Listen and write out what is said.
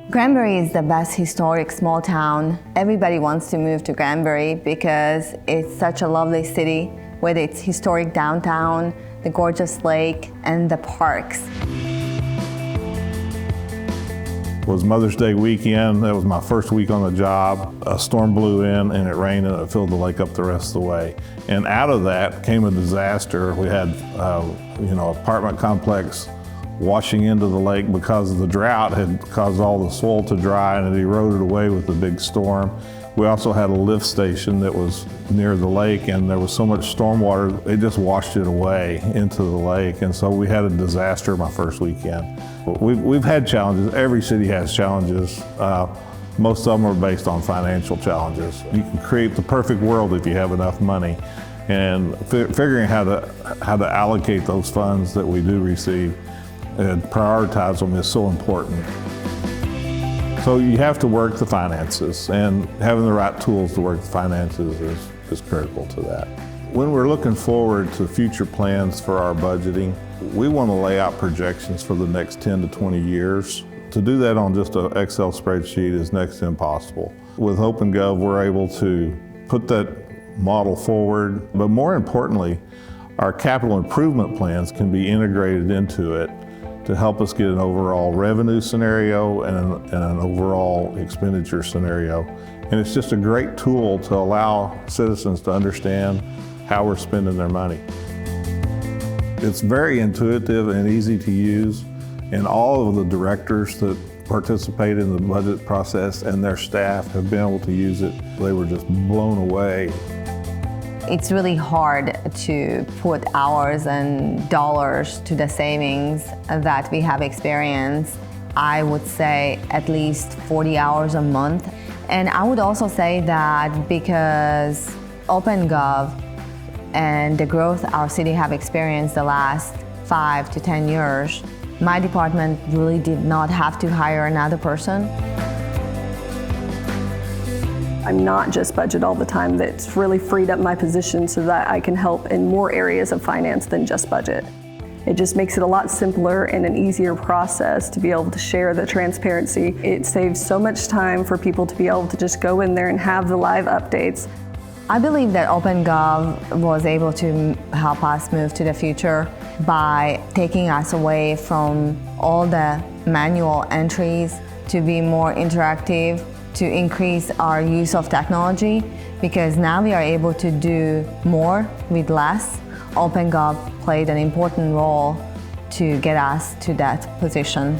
Granbury is the best historic small town. Everybody wants to move to Granbury because it's such a lovely city with its historic downtown, the gorgeous lake, and the parks. It was Mother's Day weekend. That was my first week on the job. A storm blew in and it rained and it filled the lake up the rest of the way. And out of that came a disaster. We had, apartment complex washing into the lake because the drought had caused all the soil to dry and it eroded away with the big storm. We also had a lift station that was near the lake, and there was so much storm water, it just washed it away into the lake. And so we had a disaster my first weekend. We've had challenges. Every city has challenges. Most of them are based on financial challenges. You can create the perfect world if you have enough money. And figuring how to allocate those funds that we do receive and prioritize them is so important. So you have to work the finances, and having the right tools to work the finances is critical to that. When we're looking forward to future plans for our budgeting, we want to lay out projections for the next 10 to 20 years. To do that on just an Excel spreadsheet is next to impossible. With OpenGov, we're able to put that model forward, but more importantly, our capital improvement plans can be integrated into it to help us get an overall revenue scenario and an overall expenditure scenario. And it's just a great tool to allow citizens to understand how we're spending their money. It's very intuitive and easy to use, and all of the directors that participate in the budget process and their staff have been able to use it. They were just blown away. It's really hard to put hours and dollars to the savings that we have experienced. I would say at least 40 hours a month. And I would also say that because OpenGov and the growth our city have experienced the last 5 to 10 years, my department really did not have to hire another person. I'm not just budget all the time. That's really freed up my position so that I can help in more areas of finance than just budget. It just makes it a lot simpler and an easier process to be able to share the transparency. It saves so much time for people to be able to just go in there and have the live updates. I believe that OpenGov was able to help us move to the future by taking us away from all the manual entries to be more interactive, to increase our use of technology, because now we are able to do more with less. OpenGov played an important role to get us to that position.